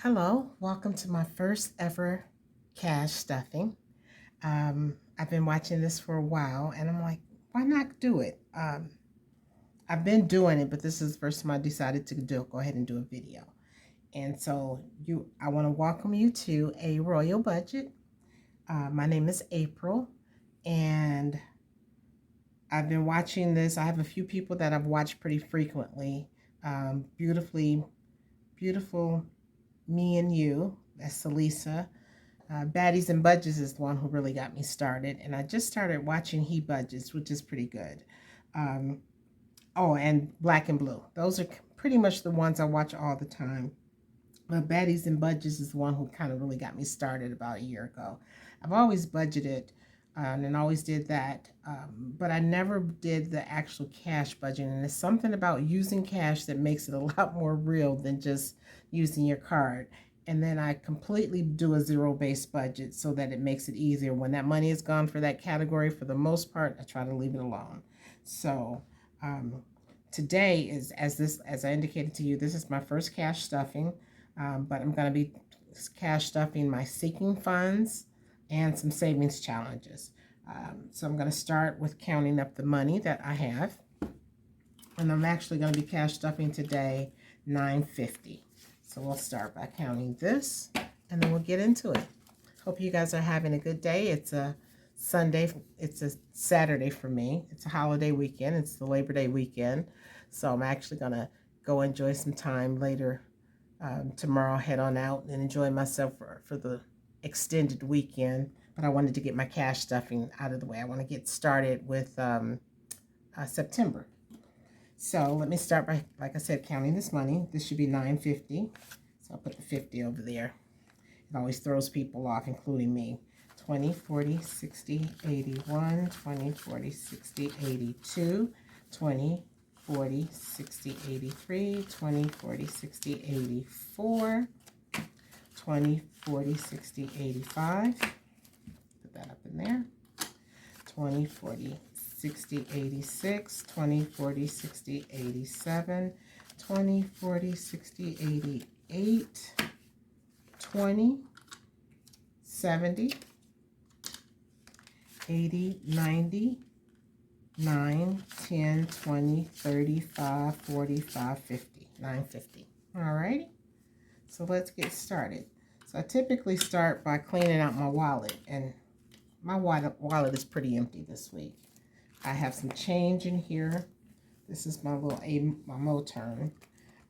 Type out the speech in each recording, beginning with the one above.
Hello, welcome to my first ever cash stuffing. I've been watching this for a while and I'm like, why not do it? I've been doing it, but this is the first time I decided to go ahead and do a video. And so I want to welcome you to a Royal Budget. My name is April and I've been watching this. I have a few people that I've watched pretty frequently. Beautifully, beautiful Me and You, that's Salisa. Baddies and Budgets is the one who really got me started, and I just started watching He Budgets, which is pretty good. Um, oh, and Black and Blue. Those are pretty much the ones I watch all the time. But Baddies and Budgets is the one who kind of really got me started about a year ago. I've always budgeted and always did that, but I never did the actual cash budgeting. And it's something about using cash that makes it a lot more real than just using your card. And then I completely do a zero-based budget so that it makes it easier. When that money is gone for that category, for the most part, I try to leave it alone. So um, today is, as I indicated to you, this is my first cash stuffing. But I'm going to be cash stuffing my seeking funds and some savings challenges. So I'm going to start with counting up the money that I have. And I'm actually going to be cash stuffing today $9.50. So we'll start by counting this and then we'll get into it. Hope you guys are having a good day. It's a Sunday, it's a Saturday for me. It's a holiday weekend. It's the Labor Day weekend. So I'm actually going to go enjoy some time later tomorrow, head on out and enjoy myself for the extended weekend. But I wanted to get my cash stuffing out of the way. I want to get started with September. So let me start by, like I said, counting this money. This should be $9.50. So I'll put the 50 over there. It always throws people off, including me. 20, 40, 60, 81, 20, 40, 60, 82, 20, 40, 60, 83, 20, 40, 60, 84, 20, 40, 60, 85. Put that up in there. 20, 40, 60, 86, 20, 40, 60, 87, 20, 40, 60, 88, 20, 70, 80, 90, 9, 10, 20, 35, 45, 50, 950. All righty. So let's get started. So I typically start by cleaning out my wallet, and my wallet is pretty empty this week. I have some change in here. This is my little my Moturn.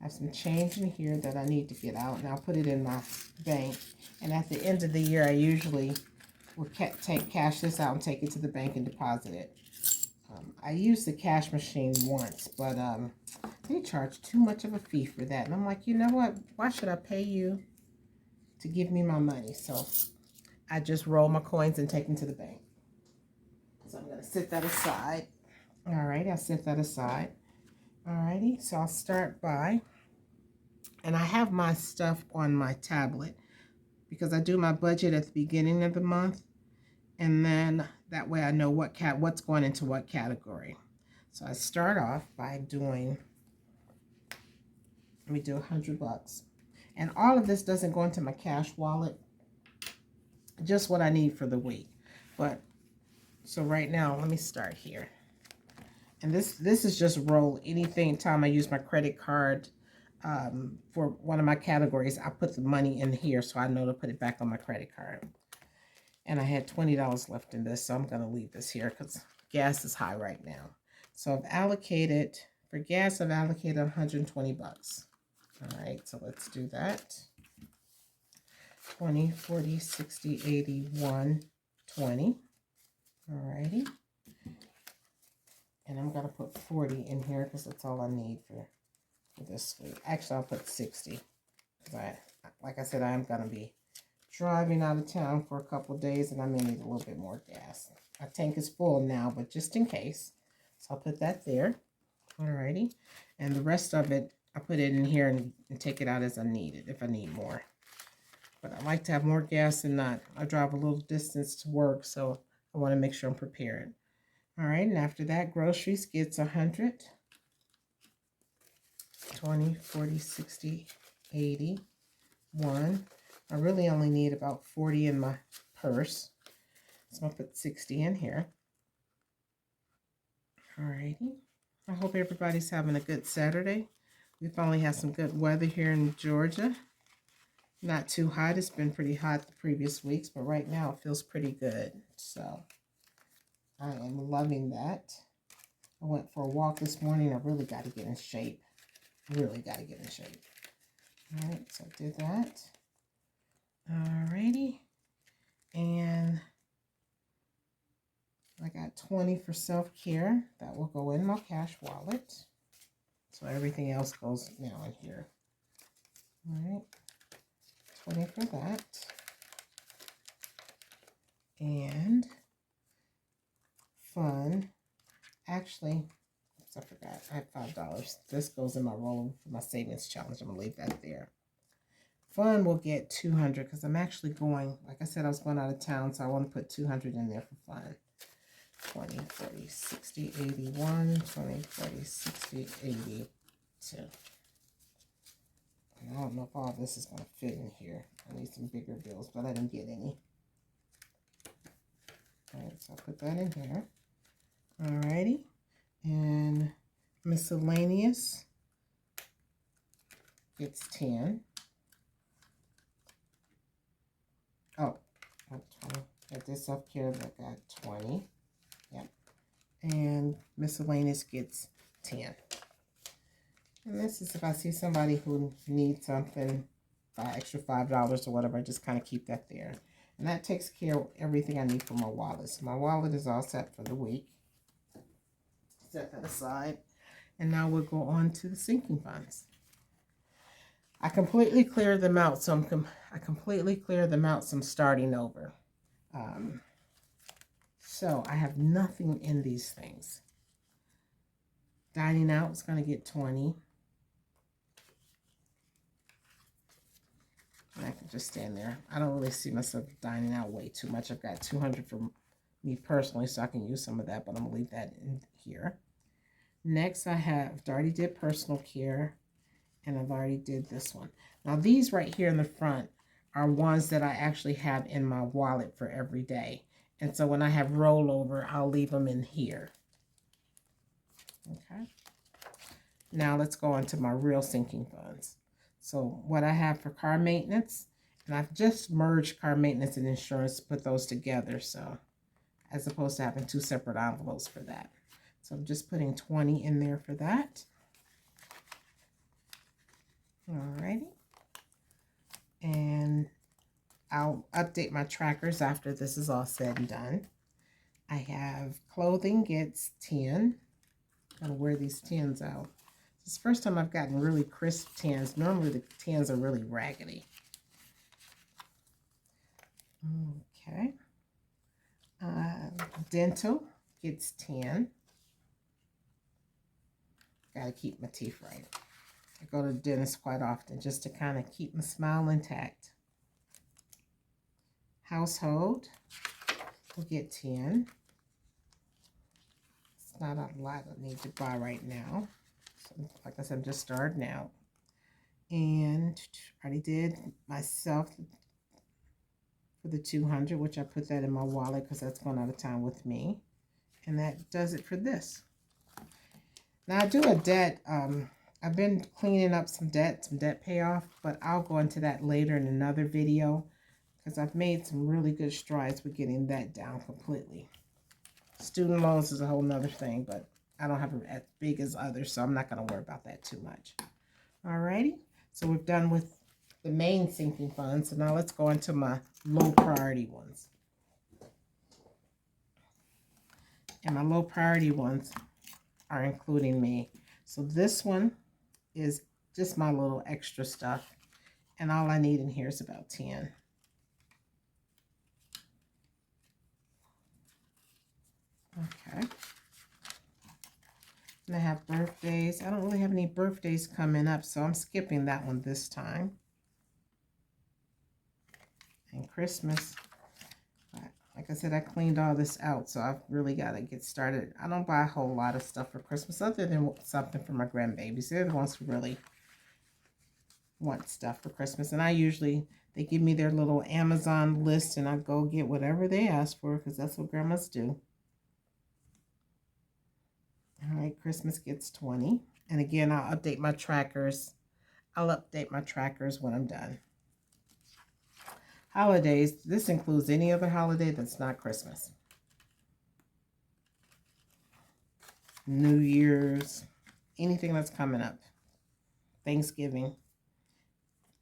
I have some change in here that I need to get out, and I'll put it in my bank. And at the end of the year, I usually will cash this out and take it to the bank and deposit it. I used the cash machine once, but they charge too much of a fee for that. And I'm like, you know what? Why should I pay you to give me my money? So I just roll my coins and take them to the bank. So I'm going to set that aside. All right, I'll set that aside. All righty, so I'll start by, and I have my stuff on my tablet because I do my budget at the beginning of the month, and then that way I know what's going into what category. So I start off by doing, let me do $100. And all of this doesn't go into my cash wallet, just what I need for the week. But, so right now, let me start here. And this is just roll anything time I use my credit card for one of my categories. I put the money in here so I know to put it back on my credit card. And I had $20 left in this, so I'm going to leave this here because gas is high right now. So I've allocated, for gas, I've allocated $120. All right, so let's do that. 20, 40, 60, 81, 20. All righty. And I'm going to put 40 in here because that's all I need for this week. Actually, I'll put 60 because like I said, I am going to be driving out of town for a couple of days and I may need a little bit more gas. My tank is full now, but just in case. So I'll put that there. Alrighty. And the rest of it, I put it in here and take it out as I need it, if I need more. But I like to have more gas than not. I drive a little distance to work, so I want to make sure I'm prepared. All right, and after that, groceries gets 100, 20, 40, 60, 80, one. I really only need about 40 in my purse. So I'll put 60 in here. Alrighty. I hope everybody's having a good Saturday. We finally had some good weather here in Georgia. Not too hot. It's been pretty hot the previous weeks, but right now it feels pretty good. So I am loving that. I went for a walk this morning. I really got to get in shape. Really got to get in shape. All right, so I did that. Alrighty. And I got 20 for self-care. That will go in my cash wallet. So everything else goes now in here. All right. 20 for that. And fun. Actually, oops, I forgot. I had $5. This goes in my roll for my savings challenge. I'm going to leave that there. Fun will get 200 because I'm actually going, like I said, I was going out of town, so I want to put 200 in there for fun. 20, 40, 60, 81, 20, 40, 60, 82. And I don't know if all this is going to fit in here. I need some bigger bills, but I didn't get any. All right, so I'll put that in here. Alrighty. And miscellaneous gets 10. Oh, 20. Got this self-care, that got 20. Yep. And miscellaneous gets 10. And this is if I see somebody who needs something, extra $5 or whatever, I just kind of keep that there. And that takes care of everything I need for my wallet. So my wallet is all set for the week. Set that aside. And now we'll go on to the sinking funds. I completely cleared them out, so I'm starting over. So I have nothing in these things. Dining out is going to get 20. And I can just stand there. I don't really see myself dining out way too much. I've got 200 for me personally, so I can use some of that, but I'm going to leave that in here. Next, I already did personal care, and I've already did this one. Now, these right here in the front are ones that I actually have in my wallet for every day. And so when I have rollover, I'll leave them in here. Okay. Now, let's go on to my real sinking funds. So what I have for car maintenance, and I've just merged car maintenance and insurance to put those together, so as opposed to having two separate envelopes for that. So I'm just putting 20 in there for that. Alrighty. And I'll update my trackers after this is all said and done. I have clothing gets 10. I'm going to wear these 10s out. It's the first time I've gotten really crisp 10s. Normally the 10s are really raggedy. Okay. Dental gets 10. Gotta keep my teeth right. I go to the dentist quite often just to kind of keep my smile intact. Household will get 10. It's not a lot I need to buy right now. So, like I said, I'm just starting out. And I already did myself for the 200, which I put that in my wallet because that's going out of time with me. And that does it for this. Now I do a debt, I've been cleaning up some debt payoff, but I'll go into that later in another video because I've made some really good strides with getting that down completely. Student loans is a whole nother thing, but I don't have it as big as others, so I'm not going to worry about that too much. Alrighty, so we're done with the main sinking funds, so now let's go into my low priority ones. And my low priority ones are including me. So this one is just my little extra stuff. And all I need in here is about 10. Okay. And I have birthdays. I don't really have any birthdays coming up, so I'm skipping that one this time. And Christmas. Like I said, I cleaned all this out, so I've really got to get started. I don't buy a whole lot of stuff for Christmas other than something for my grandbabies. They're the ones who really want stuff for Christmas. And they give me their little Amazon list and I go get whatever they ask for because that's what grandmas do. All right, Christmas gets 20. And again, I'll update my trackers. I'll update my trackers when I'm done. Holidays, this includes any other holiday that's not Christmas. New Year's, anything that's coming up. Thanksgiving,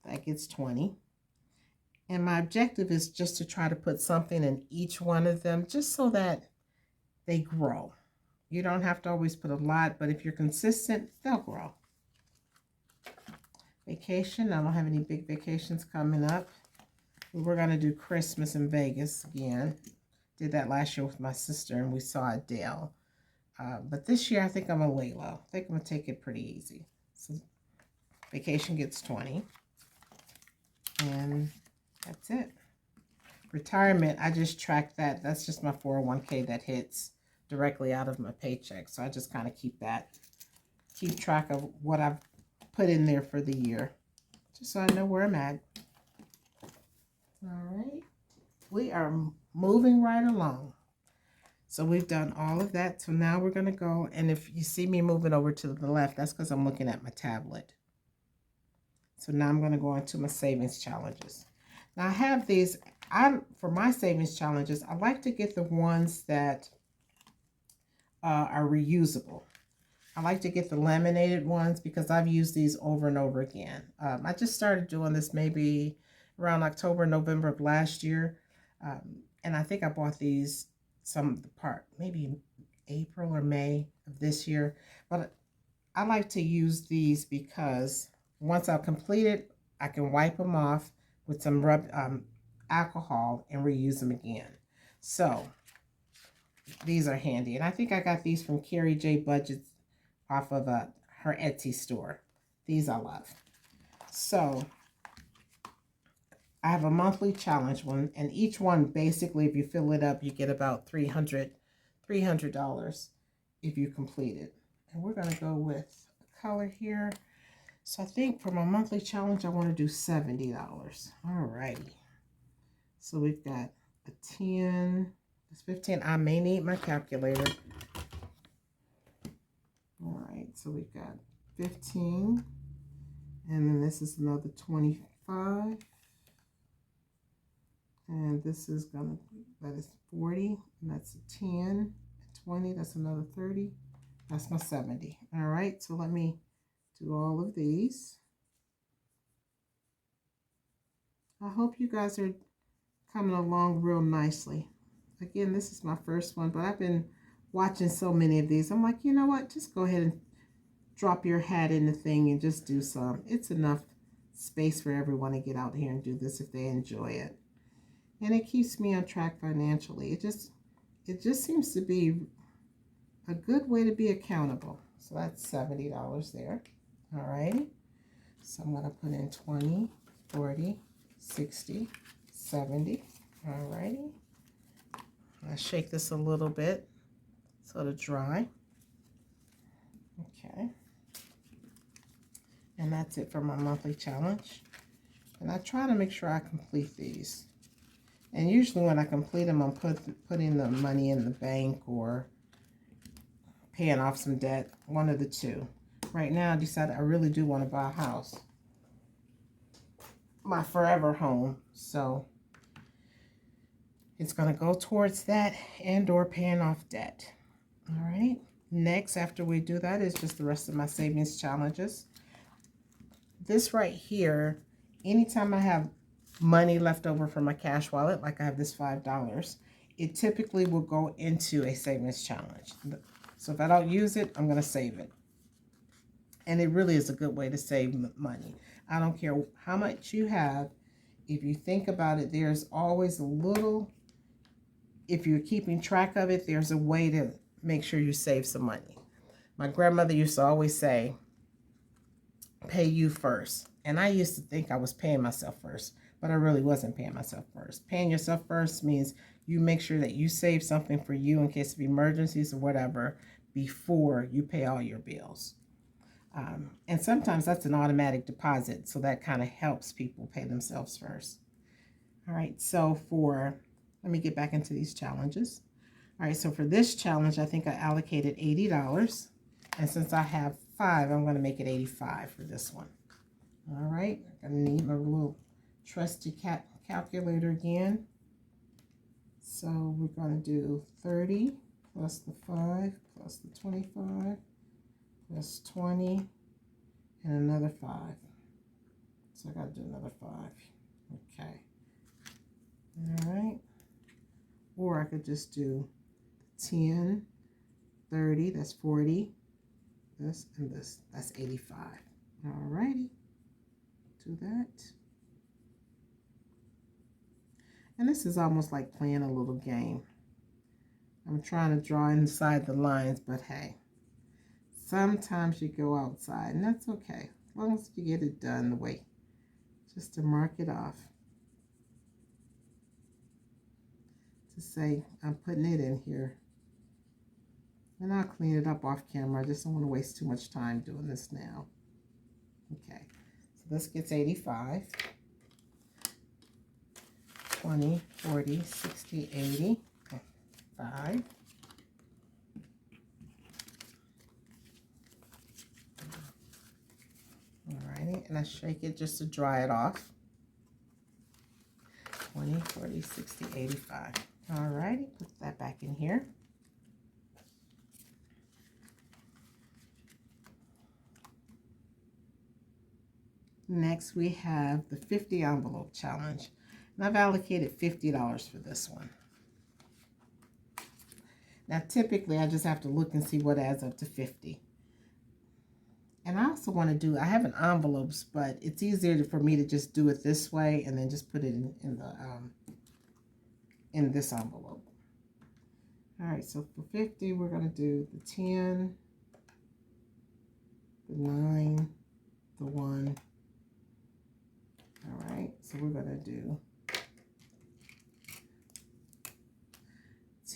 that gets 20. And my objective is just to try to put something in each one of them just so that they grow. You don't have to always put a lot, but if you're consistent, they'll grow. Vacation, I don't have any big vacations coming up. We're going to do Christmas in Vegas again. Did that last year with my sister and we saw Adele. But this year I think I'm going to lay low. I think I'm going to take it pretty easy. So vacation gets 20. And that's it. Retirement, I just track that. That's just my 401k that hits directly out of my paycheck. So I just kind of keep track of what I've put in there for the year. Just so I know where I'm at. All right. We are moving right along. So we've done all of that. So now we're going to go. And if you see me moving over to the left, that's because I'm looking at my tablet. So now I'm going to go into my savings challenges. Now I have these, for my savings challenges, I like to get the ones that are reusable. I like to get the laminated ones because I've used these over and over again. I just started doing this maybe around October, November of last year. And I think I bought these maybe April or May of this year. But I like to use these because once I've completed, I can wipe them off with some alcohol and reuse them again. So these are handy. And I think I got these from Carrie J Budgets off of her Etsy store. These I love. So I have a monthly challenge one, and each one basically, if you fill it up, you get about $300 if you complete it. And we're going to go with a color here. So I think for my monthly challenge, I want to do $70. All righty. So we've got a 10, it's 15. I may need my calculator. All right, so we've got 15. And then this is another 25. And this is that is 40. And that's a 10. 20, that's another 30. That's my 70. All right, so let me do all of these. I hope you guys are coming along real nicely. Again, this is my first one, but I've been watching so many of these. I'm like, you know what? Just go ahead and drop your hat in the thing and just do some. It's enough space for everyone to get out here and do this if they enjoy it. And it keeps me on track financially. It just seems to be a good way to be accountable. So that's $70 there. All right. So I'm going to put in 20, 40, 60, 70. All righty. I'll shake this a little bit so it'll dry. Okay. And that's it for my monthly challenge. And I try to make sure I complete these. And usually when I complete them, I'm putting the money in the bank or paying off some debt, one of the two. Right now, I decided I really do want to buy a house. My forever home. So it's going to go towards that and or paying off debt. All right. Next, after we do that, is just the rest of my savings challenges. This right here, anytime I have money left over from my cash wallet, like I have this $5, it typically will go into a savings challenge. So if I don't use it, I'm going to save it. And it really is a good way to save money. I don't care how much you have. If you think about it, there's always a little, if you're keeping track of it, there's a way to make sure you save some money. My grandmother used to always say, pay you first. And I used to think I was paying myself first, but I really wasn't paying myself first. Paying yourself first means you make sure that you save something for you in case of emergencies or whatever before you pay all your bills. And sometimes that's an automatic deposit, so that kind of helps people pay themselves first. All right, so let me get back into these challenges. All right, so for this challenge, I think I allocated $80. And since I have 5, I'm going to make it 85 for this one. All right, I'm going to need my little trusty calculator again. So we're going to do 30 plus the 5 plus the 25 plus 20 and another 5. So I got to do another 5. Okay. All right. Or I could just do 10, 30, that's 40. This and this, that's 85. All righty. Do that. And this is almost like playing a little game. I'm trying to draw inside the lines, but hey, sometimes you go outside, and that's okay. As long as you get it done the way, just to mark it off. To say, I'm putting it in here. And I'll clean it up off camera. I just don't want to waste too much time doing this now. Okay, so this gets 85. 20, 40, 60, 80, 5. Alrighty, and I shake it just to dry it off. 20, 40, 60, 85. Alrighty, put that back in here. Next, we have the 50 envelope challenge. And I've allocated $50 for this one. Now, typically, I just have to look and see what adds up to 50. And I also want to do, I have an envelopes, but it's easier for me to just do it this way and then just put it in this envelope. All right, so for 50, we're going to do the 10, the 9, the 1. All right, so we're going to do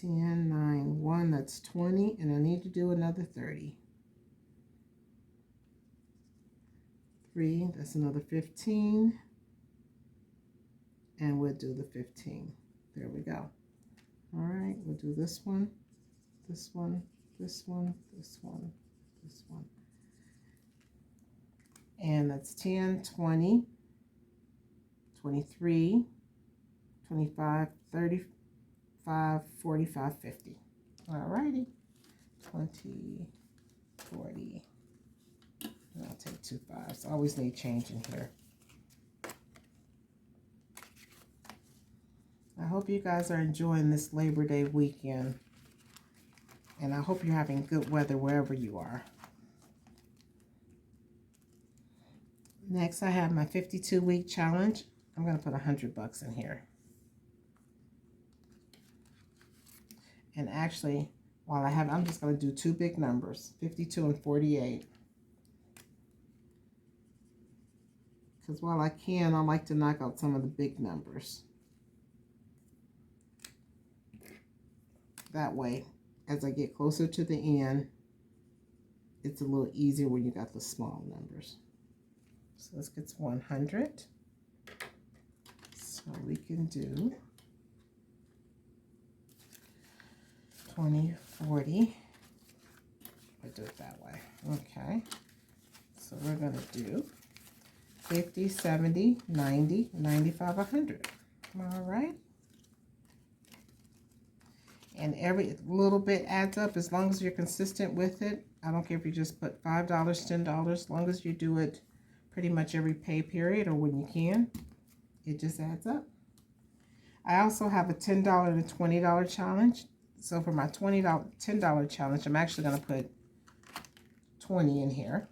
10, 9, 1, that's 20, and I need to do another 30. 3, that's another 15, and we'll do the 15. There we go. All right, we'll do this one, this one, this one, this one, this one. And that's 10, 20, 23, 25, 35, 45, 50. All righty. 20, 40. And I'll take 2 5s. I always need change in here. I hope you guys are enjoying this Labor Day weekend. And I hope you're having good weather wherever you are. Next, I have my 52-week challenge. I'm going to put $100 in here. And actually, while I'm just going to do 2 big numbers, 52 and 48. Because while I can, I like to knock out some of the big numbers. That way, as I get closer to the end, it's a little easier when you got the small numbers. So this gets 100. So we can do 20, 40. I do it that way. Okay. So we're going to do 50, 70, 90, 95, 100. All right. And every little bit adds up as long as you're consistent with it. I don't care if you just put $5, $10, as long as you do it pretty much every pay period or when you can, it just adds up. I also have a $10 and a $20 challenge. So for my $10 challenge, I'm actually going to put 20 in here.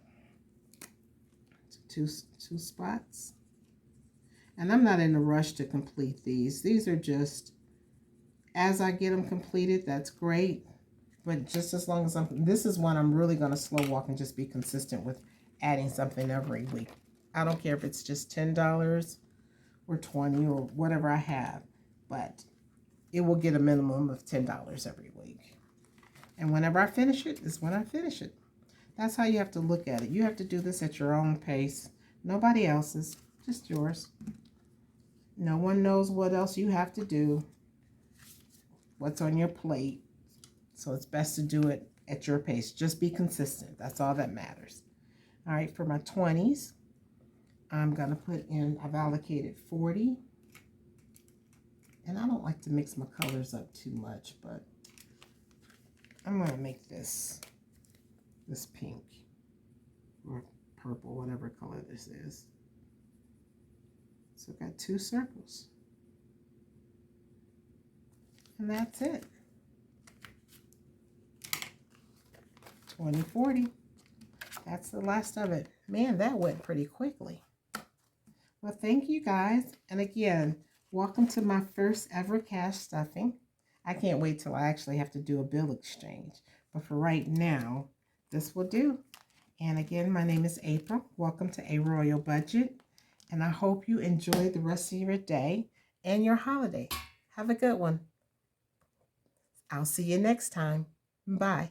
Two spots. And I'm not in a rush to complete these. These are just, as I get them completed, that's great. But just as long as this is one I'm really going to slow walk and just be consistent with adding something every week. I don't care if it's just $10 or 20 or whatever I have, but it will get a minimum of $10 every week. And whenever I finish it is when I finish it. That's how you have to look at it. You have to do this at your own pace. Nobody else's, just yours. No one knows what else you have to do, what's on your plate. So it's best to do it at your pace. Just be consistent. That's all that matters. All right, for my 20s, I'm going to put in, I've allocated 40. And I don't like to mix my colors up too much, but I'm going to make this pink or purple, whatever color this is. So I've got 2 circles. And that's it. 20, 40. That's the last of it. Man, that went pretty quickly. Well, thank you guys. And again, welcome to my first ever cash stuffing. I can't wait till I actually have to do a bill exchange. But for right now, this will do. And again, my name is April. Welcome to A Royal Budget. And I hope you enjoy the rest of your day and your holiday. Have a good one. I'll see you next time. Bye.